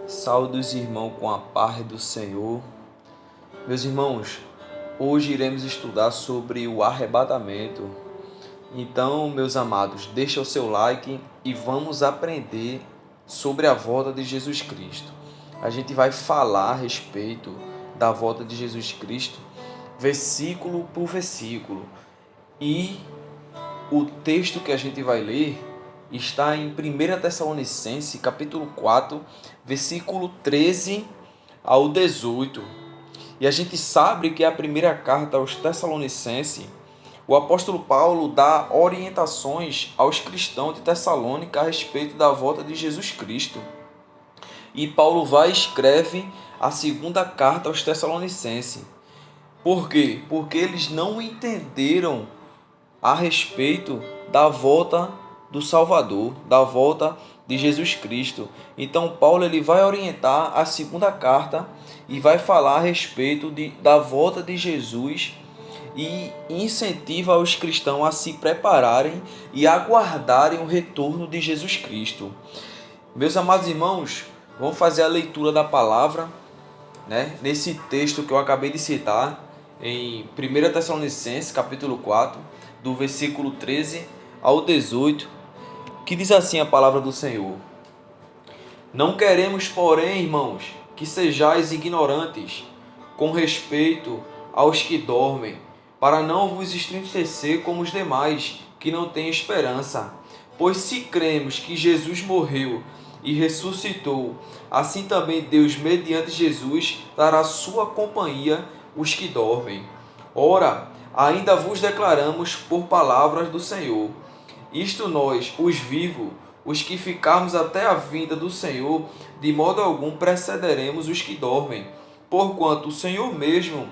Saúde os irmãos com a paz do Senhor. Meus irmãos, hoje iremos estudar sobre o arrebatamento. Então, meus amados, deixa o seu like e vamos aprender sobre a volta de Jesus Cristo. A gente vai falar a respeito da volta de Jesus Cristo, versículo por versículo. E o texto que a gente vai ler está em 1 Tessalonicenses, capítulo 4, versículo 13 ao 18. E a gente sabe que a primeira carta aos Tessalonicenses, o apóstolo Paulo dá orientações aos cristãos de Tessalônica a respeito da volta de Jesus Cristo. E Paulo vai e escreve a segunda carta aos Tessalonicenses. Por quê? Porque eles não entenderam a respeito da volta do Salvador, da volta de Jesus Cristo. Então Paulo ele vai orientar a segunda carta e vai falar a respeito da volta de Jesus e incentiva os cristãos a se prepararem e aguardarem o retorno de Jesus Cristo. Meus amados irmãos, vamos fazer a leitura da palavra, nesse texto que eu acabei de citar, em 1 Tessalonicenses, capítulo 4, do versículo 13 ao 18, que diz assim a palavra do Senhor. Não queremos, porém, irmãos, que sejais ignorantes com respeito aos que dormem, para não vos entristecer como os demais, que não têm esperança. Pois se cremos que Jesus morreu e ressuscitou, assim também Deus, mediante Jesus, dará sua companhia os que dormem. Ora, ainda vos declaramos por palavras do Senhor. Isto nós, os vivos, os que ficarmos até a vinda do Senhor, de modo algum precederemos os que dormem. Porquanto o Senhor mesmo,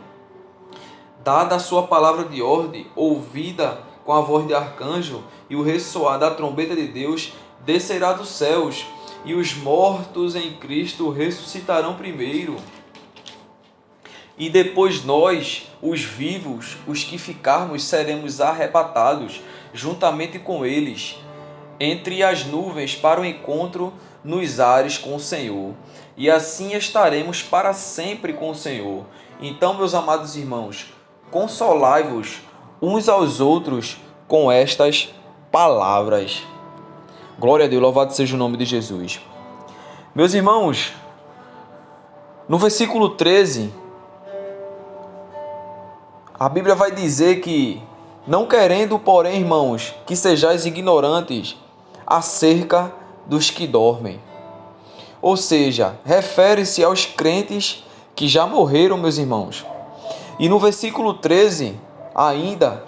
dada a sua palavra de ordem, ouvida com a voz de arcanjo e o ressoar da trombeta de Deus, descerá dos céus, e os mortos em Cristo ressuscitarão primeiro. E depois nós, os vivos, os que ficarmos, seremos arrebatados juntamente com eles, entre as nuvens para o encontro nos ares com o Senhor. E assim estaremos para sempre com o Senhor. Então, meus amados irmãos, consolai-vos uns aos outros com estas palavras. Glória a Deus, louvado seja o nome de Jesus. Meus irmãos, no versículo 13, a Bíblia vai dizer que, não querendo, porém, irmãos, que sejais ignorantes acerca dos que dormem. Ou seja, refere-se aos crentes que já morreram, meus irmãos. E no versículo 13, ainda,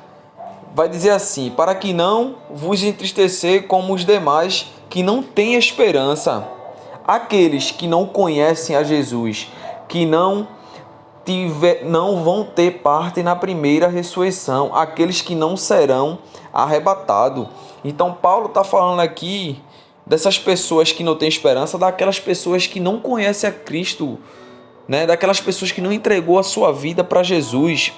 vai dizer assim, para que não vos entristecer como os demais que não têm esperança. Aqueles que não conhecem a Jesus, que não vão ter parte na primeira ressurreição, aqueles que não serão arrebatados. Então Paulo está falando aqui dessas pessoas que não têm esperança, daquelas pessoas que não conhecem a Cristo, daquelas pessoas que não entregou a sua vida para Jesus.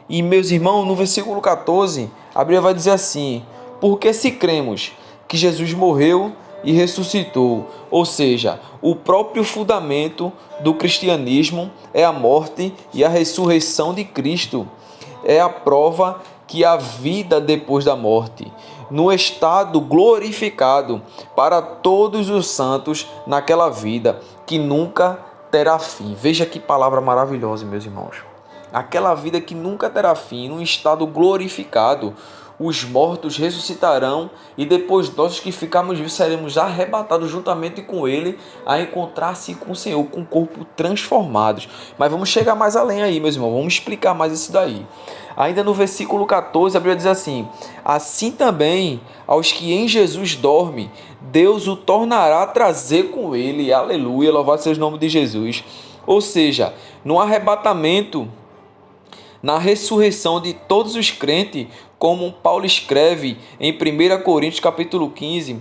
E meus irmãos, no versículo 14, a Bíblia vai dizer assim, porque se cremos que Jesus morreu e ressuscitou, ou seja, o próprio fundamento do cristianismo é a morte e a ressurreição de Cristo. É a prova que há vida depois da morte, no estado glorificado para todos os santos naquela vida que nunca terá fim. Veja que palavra maravilhosa, meus irmãos. Aquela vida que nunca terá fim, num estado glorificado. Os mortos ressuscitarão e depois nós que ficarmos vivos seremos arrebatados juntamente com ele a encontrar-se com o Senhor, com o corpo transformados. Mas vamos chegar mais além aí, meus irmãos, vamos explicar mais isso daí. Ainda no versículo 14, a Bíblia diz assim, assim também aos que em Jesus dormem, Deus o tornará a trazer com ele, aleluia, louvado seja o nome de Jesus. Ou seja, no arrebatamento, na ressurreição de todos os crentes, como Paulo escreve em 1 Coríntios capítulo 15,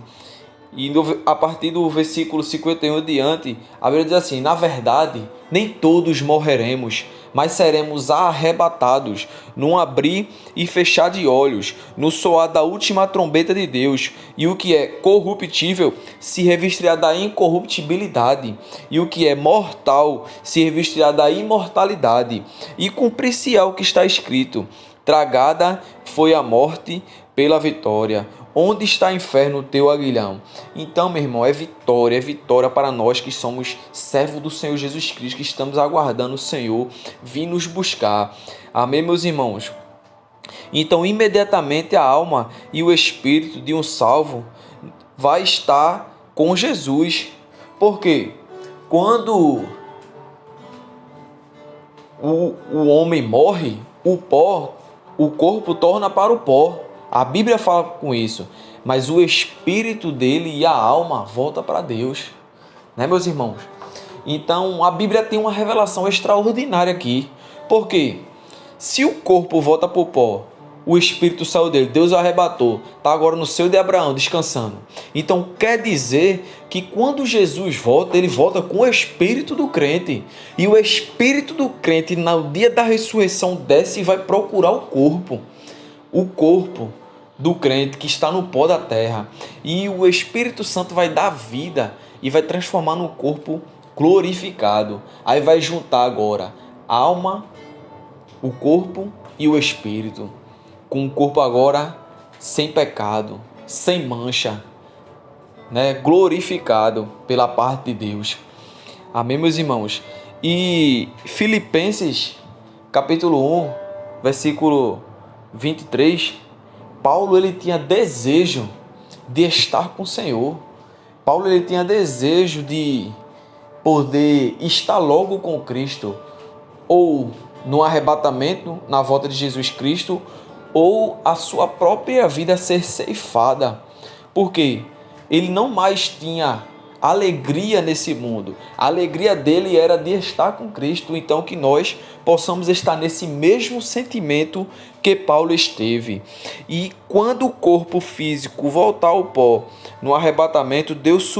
E a partir do versículo 51 diante, a Bíblia diz assim: na verdade, nem todos morreremos, mas seremos arrebatados num abrir e fechar de olhos, no soar da última trombeta de Deus. E o que é corruptível se revestirá da incorruptibilidade, e o que é mortal se revestirá da imortalidade. E cumprir-se-á o que está escrito: tragada foi a morte pela vitória. Onde está, inferno, o teu aguilhão? Então, meu irmão, é vitória para nós que somos servos do Senhor Jesus Cristo, que estamos aguardando o Senhor vir nos buscar. Amém, meus irmãos? Então, imediatamente a alma e o espírito de um salvo vai estar com Jesus. Por quê? Quando o homem morre, o corpo torna para o pó. A Bíblia fala com isso, mas o espírito dele e a alma volta para Deus, né, meus irmãos? Então a Bíblia tem uma revelação extraordinária aqui, porque se o corpo volta para o pó, o espírito saiu dele, Deus o arrebatou, está agora no seio de Abraão descansando. Então quer dizer que quando Jesus volta, ele volta com o espírito do crente, e o espírito do crente no dia da ressurreição desce e vai procurar o corpo do crente que está no pó da terra, e o Espírito Santo vai dar vida e vai transformar no corpo glorificado. Aí vai juntar agora a alma, o corpo e o espírito, com um corpo agora sem pecado, sem mancha, né? Glorificado pela parte de Deus. Amém, meus irmãos? E Filipenses capítulo 1, versículo 23, Paulo ele tinha desejo de estar com o Senhor. Paulo ele tinha desejo de poder estar logo com Cristo, ou no arrebatamento, na volta de Jesus Cristo, ou a sua própria vida ser ceifada. Porque ele não mais tinha alegria nesse mundo. A alegria dele era de estar com Cristo. Então que nós possamos estar nesse mesmo sentimento que Paulo esteve. E quando o corpo físico voltar ao pó no arrebatamento, Deus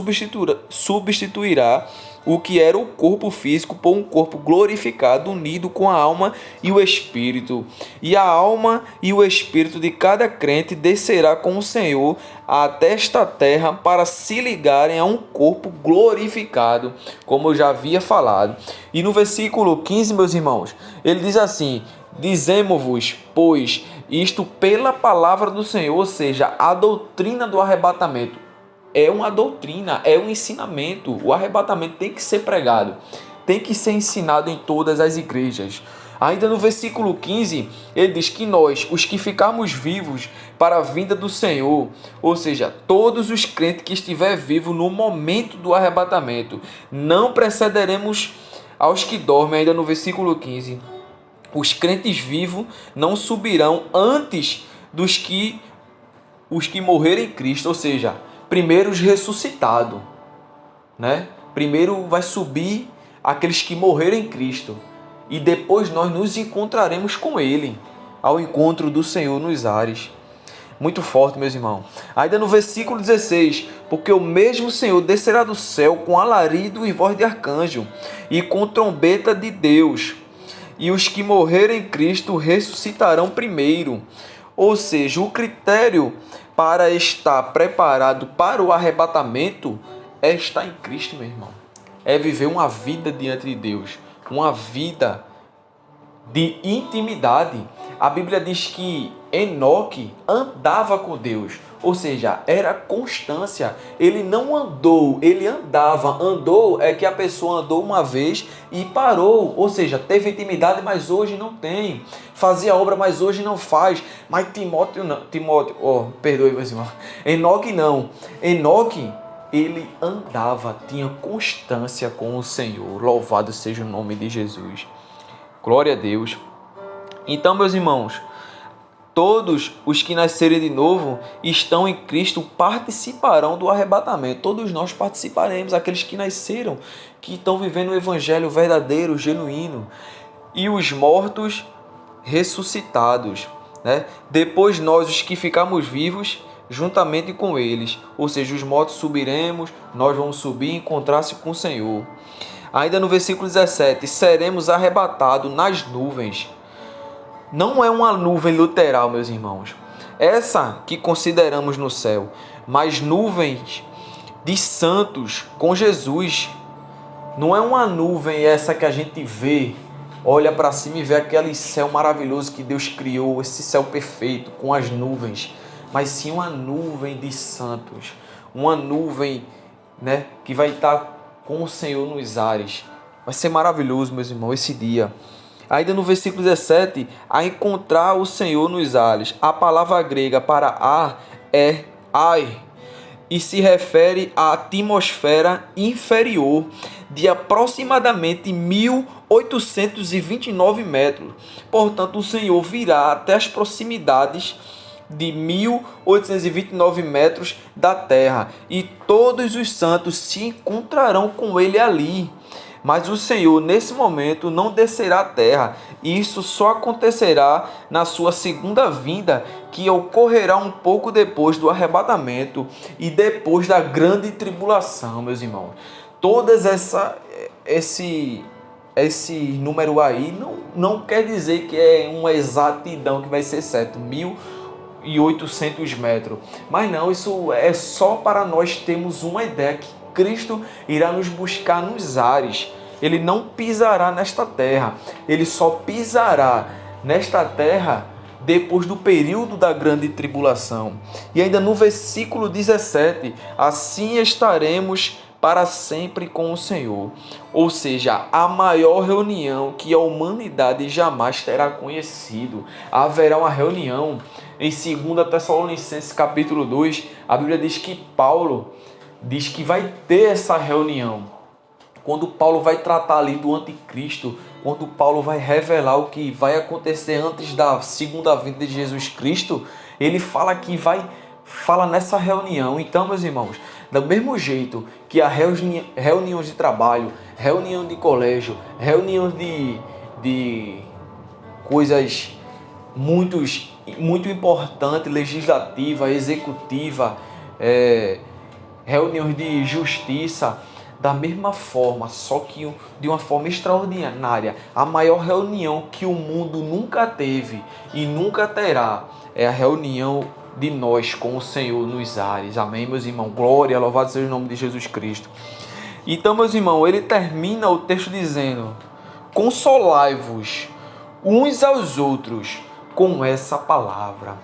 substituirá o que era o corpo físico por um corpo glorificado, unido com a alma e o espírito. E a alma e o espírito de cada crente descerá com o Senhor até esta terra para se ligarem a um corpo glorificado, como eu já havia falado. E no versículo 15, meus irmãos, ele diz assim: dizemos-vos, pois, isto pela palavra do Senhor, ou seja, a doutrina do arrebatamento. É uma doutrina, é um ensinamento. O arrebatamento tem que ser pregado, tem que ser ensinado em todas as igrejas. Ainda no versículo 15, ele diz que nós, os que ficarmos vivos para a vinda do Senhor, ou seja, todos os crentes que estiver vivo no momento do arrebatamento, não precederemos aos que dormem. Ainda no versículo 15, os crentes vivos não subirão antes dos que os que morrerem em Cristo, ou seja, primeiro os ressuscitados, né? Primeiro vai subir aqueles que morreram em Cristo, e depois nós nos encontraremos com Ele, ao encontro do Senhor nos ares. Muito forte, meus irmãos. Ainda no versículo 16, porque o mesmo Senhor descerá do céu com alarido e voz de arcanjo, e com trombeta de Deus, e os que morrerem em Cristo ressuscitarão primeiro. Ou seja, o critério para estar preparado para o arrebatamento é estar em Cristo, meu irmão. É viver uma vida diante de Deus, uma vida de intimidade. A Bíblia diz que Enoque andava com Deus, ou seja, era constância. Ele não andou, ele andava. Andou é que a pessoa andou uma vez e parou, ou seja, teve intimidade, mas hoje não tem. Fazia obra, mas hoje não faz. Mas Timóteo não. Perdoe, meus irmãos. Enoque não. Enoque, ele andava, tinha constância com o Senhor. Louvado seja o nome de Jesus. Glória a Deus. Então, meus irmãos, todos os que nascerem de novo estão em Cristo participarão do arrebatamento. Todos nós participaremos, aqueles que nasceram, que estão vivendo o evangelho verdadeiro, genuíno. E os mortos ressuscitados, né? Depois nós, os que ficarmos vivos, juntamente com eles. Ou seja, os mortos subiremos, nós vamos subir e encontrar-se com o Senhor. Ainda no versículo 17, seremos arrebatados nas nuvens. Não é uma nuvem literal, meus irmãos, essa que consideramos no céu, mas nuvens de santos com Jesus. Não é uma nuvem essa que a gente vê, olha para cima e vê aquele céu maravilhoso que Deus criou, esse céu perfeito com as nuvens, mas sim uma nuvem de santos, uma nuvem, que vai estar com o Senhor nos ares. Vai ser maravilhoso, meus irmãos, esse dia. Ainda no versículo 17, a encontrar o Senhor nos ares. A palavra grega para ar é ai, e se refere à atmosfera inferior de aproximadamente 1.829 metros. Portanto, o Senhor virá até as proximidades de 1.829 metros da terra, e todos os santos se encontrarão com ele ali. Mas o Senhor, nesse momento, não descerá à terra. Isso só acontecerá na sua segunda vinda, que ocorrerá um pouco depois do arrebatamento e depois da grande tribulação, meus irmãos. Esse número aí não quer dizer que é uma exatidão que vai ser certo, 1.800 metros. Mas não, isso é só para nós termos uma ideia que Cristo irá nos buscar nos ares. Ele não pisará nesta terra. Ele só pisará nesta terra depois do período da grande tribulação. E ainda no versículo 17, assim estaremos para sempre com o Senhor. Ou seja, a maior reunião que a humanidade jamais terá conhecido. Haverá uma reunião em 2 Tessalonicenses capítulo 2. A Bíblia diz que Paulo diz que vai ter essa reunião, quando Paulo vai tratar ali do anticristo, quando Paulo vai revelar o que vai acontecer antes da segunda vinda de Jesus Cristo, ele fala nessa reunião. Então, meus irmãos, do mesmo jeito que a reunião de trabalho, reunião de colégio, reunião de coisas muito importantes, legislativa, executiva, reuniões de justiça, da mesma forma, só que de uma forma extraordinária, a maior reunião que o mundo nunca teve e nunca terá é a reunião de nós com o Senhor nos ares. Amém, meus irmãos? Glória, louvado seja o nome de Jesus Cristo. Então, meus irmãos, ele termina o texto dizendo: consolai-vos uns aos outros com essa palavra.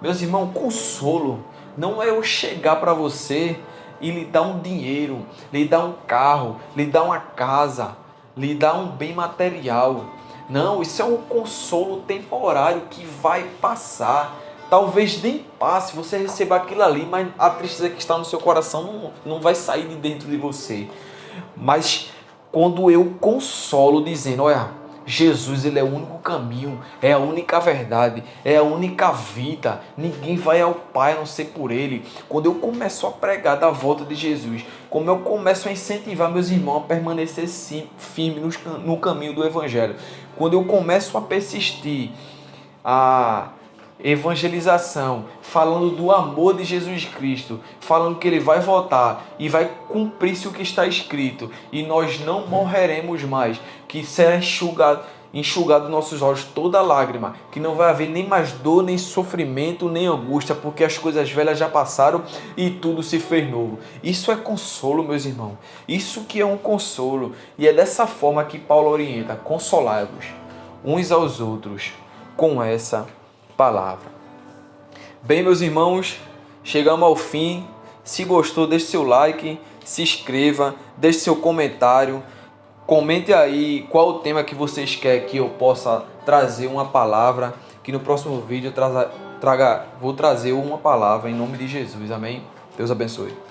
Meus irmãos, consolo não é eu chegar para você e lhe dar um dinheiro, lhe dar um carro, lhe dar uma casa, lhe dar um bem material. Não, isso é um consolo temporário que vai passar. Talvez nem passe, você receba aquilo ali, mas a tristeza que está no seu coração não vai sair de dentro de você. Mas quando eu consolo dizendo, olha, Jesus, ele é o único caminho, é a única verdade, é a única vida. Ninguém vai ao Pai a não ser por ele. Quando eu começo a pregar da volta de Jesus, como eu começo a incentivar meus irmãos a permanecer firme no caminho do Evangelho, quando eu começo a persistir a evangelização, falando do amor de Jesus Cristo, falando que ele vai voltar e vai cumprir-se o que está escrito, e nós não morreremos mais, que será enxugado dos nossos olhos toda lágrima, que não vai haver nem mais dor, nem sofrimento, nem angústia, porque as coisas velhas já passaram e tudo se fez novo. Isso é consolo, meus irmãos. Isso que é um consolo. E é dessa forma que Paulo orienta: consolai-vos uns aos outros com essa palavra. Bem, meus irmãos, chegamos ao fim. Se gostou, deixe seu like, se inscreva, deixe seu comentário, comente aí qual o tema que vocês querem que eu possa trazer uma palavra, que no próximo vídeo vou trazer uma palavra em nome de Jesus. Amém? Deus abençoe.